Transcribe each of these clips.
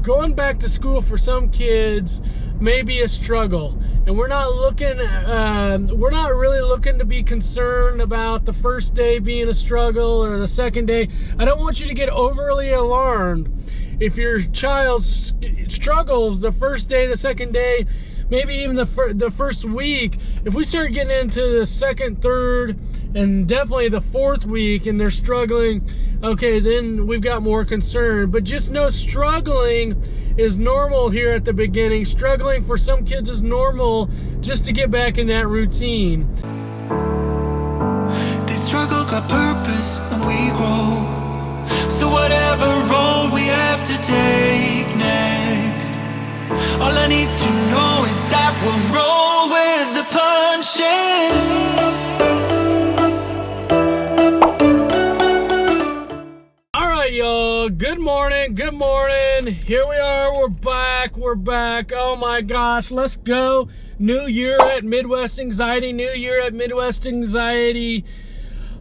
going back to school for some kids may be a struggle, and we're not really looking to be concerned about the first day being a struggle or the second day. I don't want you to get overly alarmed if your child struggles the first day, the second day, maybe even the first week. If we start getting into the second, third, and definitely the fourth week and they're struggling, okay, then we've got more concern. But just know struggling is normal here at the beginning. Struggling for some kids is normal just to get back in that routine. This struggle got purpose and we grow. So whatever road we have to take next, all I need to know is that we'll roll with the punches. All right, y'all. Good morning. Good morning. Here we are. We're back. We're back. Oh my gosh. Let's go. New year at Midwest Anxiety. New year at Midwest Anxiety.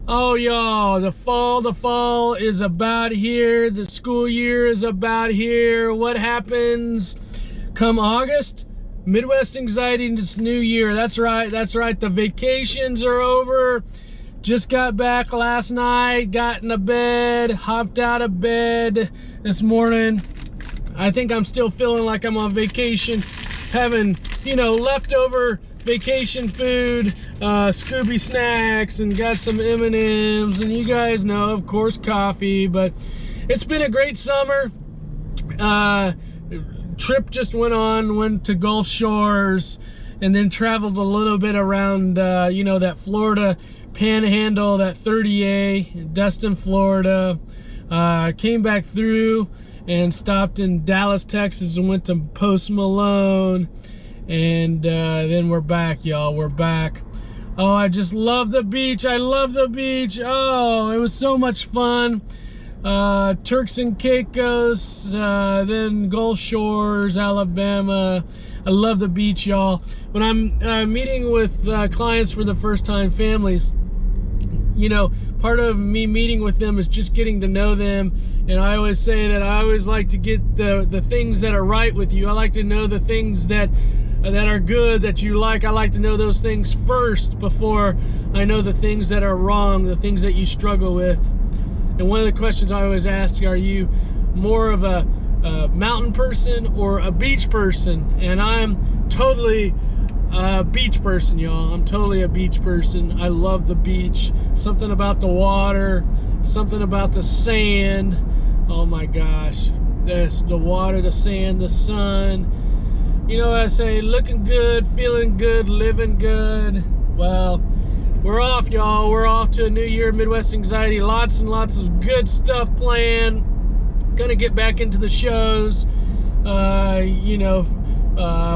Oh, y'all, the fall is about here. The school year is about here. What happens come August? Midwest Anxiety in this new year. That's right. That's right. The vacations are over. Just got back last night, got into bed, hopped out of bed this morning. I think I'm still feeling like I'm on vacation, having, leftover vacation food, Scooby snacks, and got some M&Ms, and you guys know, of course, coffee. But it's been a great summer. Trip just went to Gulf Shores, and then traveled a little bit around, that Florida Panhandle, that 30A, Destin, Florida. Came back through and stopped in Dallas, Texas, and went to Post Malone. And then we're back, y'all. We're back. Oh, I just love the beach. I love the beach. Oh, it was so much fun. Turks and Caicos, then Gulf Shores, Alabama. I love the beach, y'all. When I'm meeting with clients for the first time, families, part of me meeting with them is just getting to know them. And I always say that I always like to get the things that are right with you. I like to know the things that are good, that you like. I like to know those things first before I know the things that are wrong, the things that you struggle with. And one of the questions I always ask, are you more of a mountain person or a beach person? And I'm totally a beach person, y'all. I'm totally a beach person. I love the beach. Something about the water, something about the sand. Oh my gosh. The water, the sand, the sun. I say looking good, feeling good, living good. Well, we're off, y'all. We're off to a new year of Midwest Anxiety. Lots and lots of good stuff planned. Gonna get back into the shows.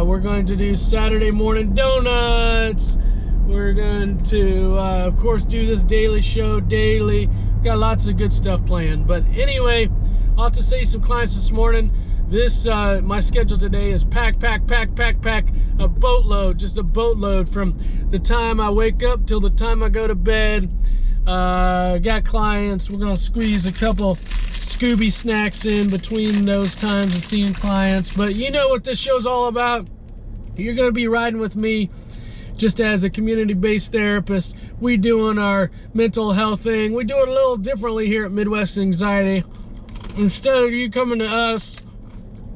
We're going to do Saturday morning donuts. We're going to, of course, do this daily show daily. Got lots of good stuff planned. But anyway, I'll have to say some clients this morning. My schedule today is pack, a boatload, just a boatload from the time I wake up till the time I go to bed. Got clients. We're going to squeeze a couple Scooby snacks in between those times of seeing clients. But you know what this show's all about. You're going to be riding with me just as a community-based therapist. We doing our mental health thing. We do it a little differently here at Midwest Anxiety. Instead of you coming to us,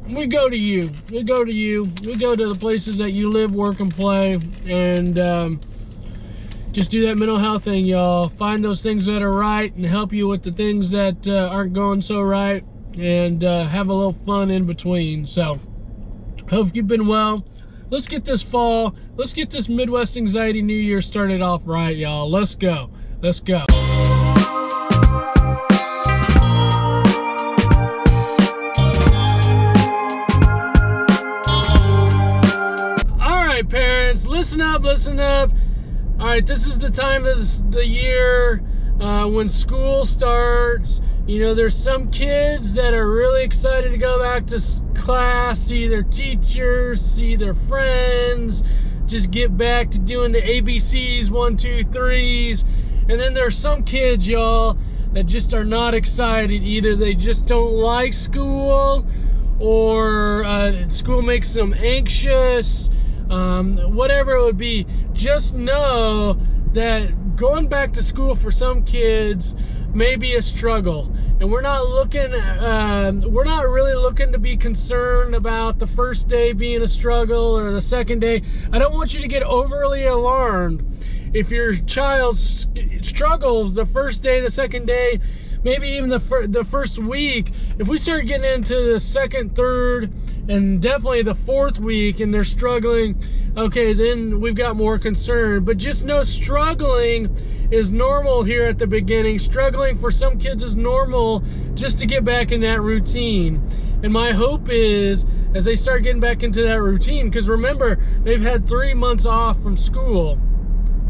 we go to you. We go to you. We go to the places that you live, work, and play, and just do that mental health thing, y'all. Find those things that are right and help you with the things that aren't going so right, and have a little fun in between. So, hope you've been well. Let's get this fall, let's get this Midwest Anxiety New Year started off right, y'all. Let's go. Let's go. Parents, listen up. All right, this is the time of the year when school starts. There's some kids that are really excited to go back to class, see their teachers, see their friends, just get back to doing the ABCs, 1, 2, 3s. And then there's some kids, y'all, that just are not excited. Either they just don't like school, or school makes them anxious, whatever it would be, just know that going back to school for some kids may be a struggle. And we're not really looking to be concerned about the first day being a struggle or the second day. I don't want you to get overly alarmed if your child struggles the first day, the second day, maybe even the first week. If we start getting into the second, third, and definitely the fourth week and they're struggling, okay, then we've got more concern. But just know struggling is normal here at the beginning. Struggling for some kids is normal just to get back in that routine. And my hope is, as they start getting back into that routine, because remember, they've had 3 months off from school.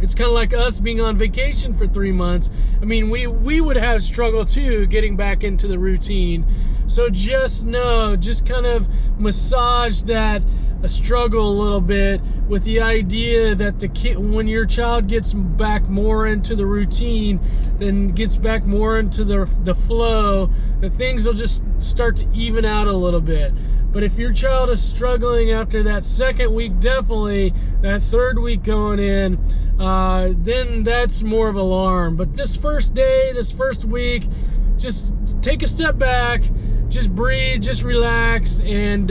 It's kind of like us being on vacation for 3 months. I mean, we would have struggle too getting back into the routine. So just know, just kind of massage that struggle a little bit with the idea that when your child gets back more into the routine, then gets back more into the flow, that things will just start to even out a little bit. But if your child is struggling after that second week, definitely that third week going in, then that's more of alarm. But this first day, this first week, just take a step back, just breathe, just relax, and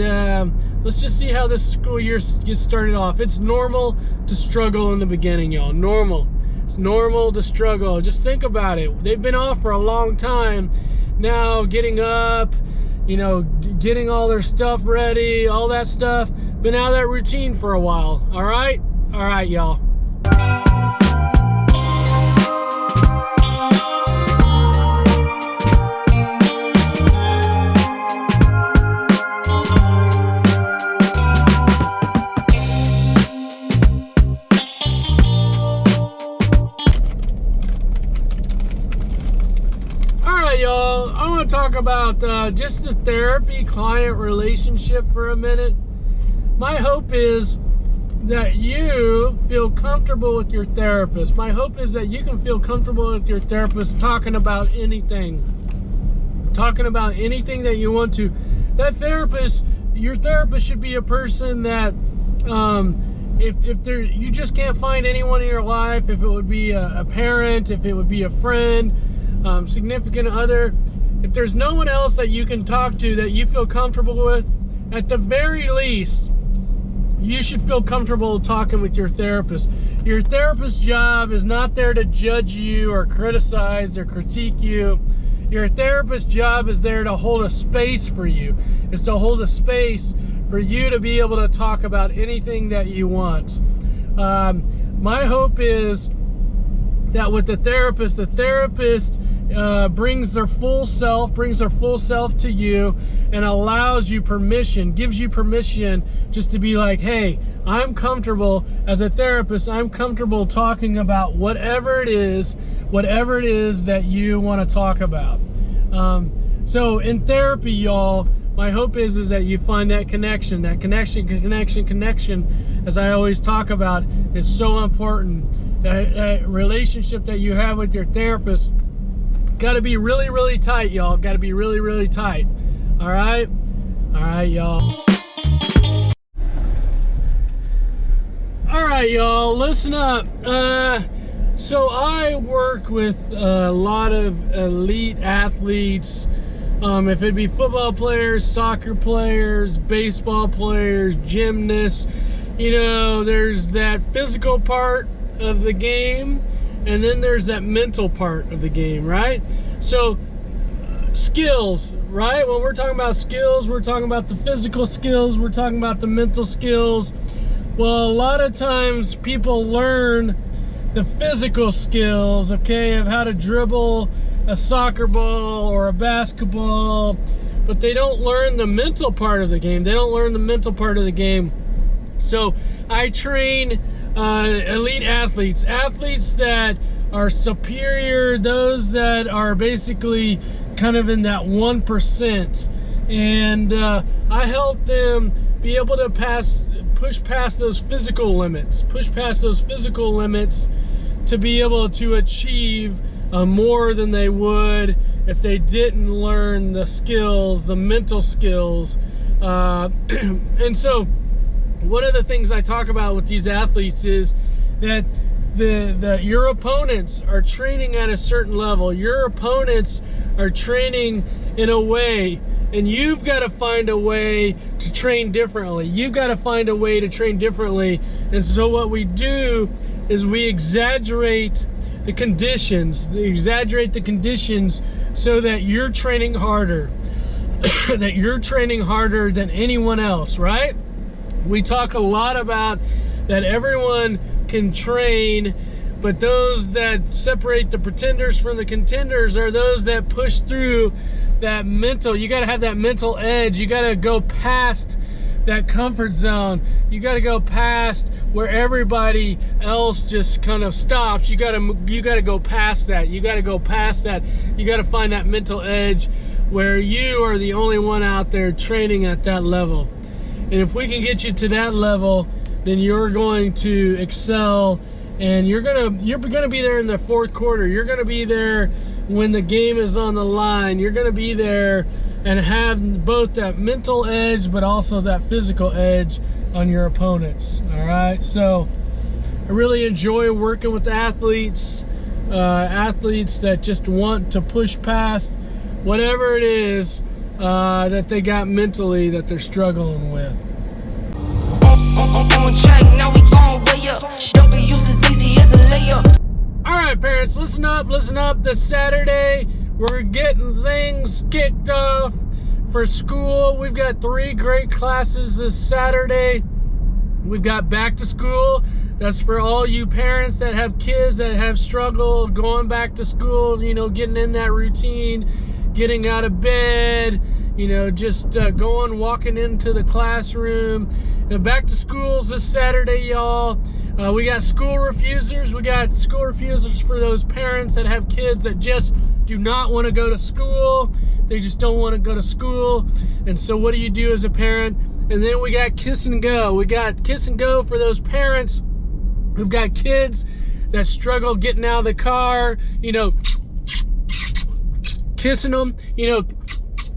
let's just see how this school year gets started off. It's normal to struggle in the beginning, y'all. Normal. It's normal to struggle. Just think about it. They've been off for a long time. Now getting up, you know, getting all their stuff ready, all that stuff, been out of that routine for a while. All right, y'all. Y'all, I want to talk about just the therapy-client relationship for a minute. My hope is that you feel comfortable with your therapist. My hope is that you can feel comfortable with your therapist talking about anything. Talking about anything that you want to. That therapist, your therapist should be a person that if you just can't find anyone in your life, if it would be a parent, if it would be a friend, significant other, if there's no one else that you can talk to that you feel comfortable with, at the very least, you should feel comfortable talking with your therapist. Your therapist's job is not there to judge you or criticize or critique you. Your therapist's job is there to hold a space for you. It's to hold a space for you to be able to talk about anything that you want. My hope is that with the therapist brings their full self to you and allows you permission, gives you permission just to be like, hey, I'm comfortable as a therapist, I'm comfortable talking about whatever it is that you want to talk about. So in therapy, y'all, my hope is that you find that connection, as I always talk about, is so important. That relationship that you have with your therapist got to be really, really tight, y'all. Got to be really, really tight. All right, y'all. All right, y'all. Listen up. So I work with a lot of elite athletes. If it be football players, soccer players, baseball players, gymnasts, you know, there's that physical part of the game, and then there's that mental part of the game, right? So skills, right? When we're talking about skills, we're talking about the physical skills, we're talking about the mental skills. Well, a lot of times people learn the physical skills, okay, of how to dribble a soccer ball or a basketball, but they don't learn the mental part of the game. They don't learn the mental part of the game. So I train elite athletes that are superior, those that are basically kind of in that 1%, and I help them be able to push past those physical limits to be able to achieve more than they would if they didn't learn the skills, the mental skills, And so one of the things I talk about with these athletes is that your opponents are training at a certain level. Your opponents are training in a way, and you've got to find a way to train differently. You've got to find a way to train differently. And so what we do is we exaggerate the conditions so that you're training harder, that you're training harder than anyone else, right? We talk a lot about that everyone can train, but those that separate the pretenders from the contenders are those that push through that mental. You got to have that mental edge. You got to go past that comfort zone. You got to go past where everybody else just kind of stops. You got to go past that. You got to go past that. You got to find that mental edge where you are the only one out there training at that level. And if we can get you to that level, then you're going to excel, and you're gonna be there in the fourth quarter. You're gonna be there when the game is on the line. You're gonna be there and have both that mental edge but also that physical edge on your opponents. All right, so I really enjoy working with athletes that just want to push past whatever it is that they got mentally that they're struggling with. All right, parents, listen up. This Saturday, we're getting things kicked off for school. We've got 3 great classes this Saturday. We've got back to school. That's for all you parents that have kids that have struggled going back to school, you know, getting in that routine, getting out of bed, you know, just walking into the classroom. Back to schools this Saturday, y'all. We got school refusers. We got school refusers for those parents that have kids that just do not want to go to school. They just don't want to go to school. And so what do you do as a parent? And then we got kiss and go. We got kiss and go for those parents who've got kids that struggle getting out of the car, you know, kissing them, you know,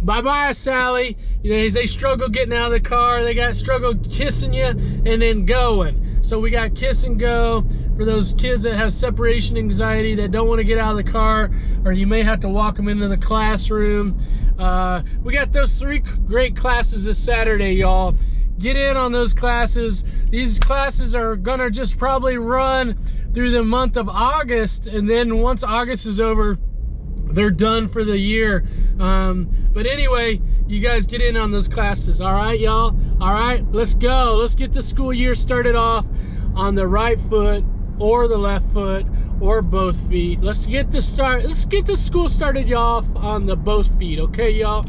bye-bye, Sally. They struggle getting out of the car. They got struggle kissing you and then going. So we got kiss and go for those kids that have separation anxiety, that don't want to get out of the car, or you may have to walk them into the classroom. We got those 3 great classes this Saturday, y'all. Get in on those classes. These classes are gonna just probably run through the month of August, and then once August is over, they're done for the year. But anyway, you guys get in on those classes. All right, y'all? All right, let's go. Let's get the school year started off on the right foot or the left foot or both feet. Let's get the school started, y'all, on the both feet. Okay, y'all?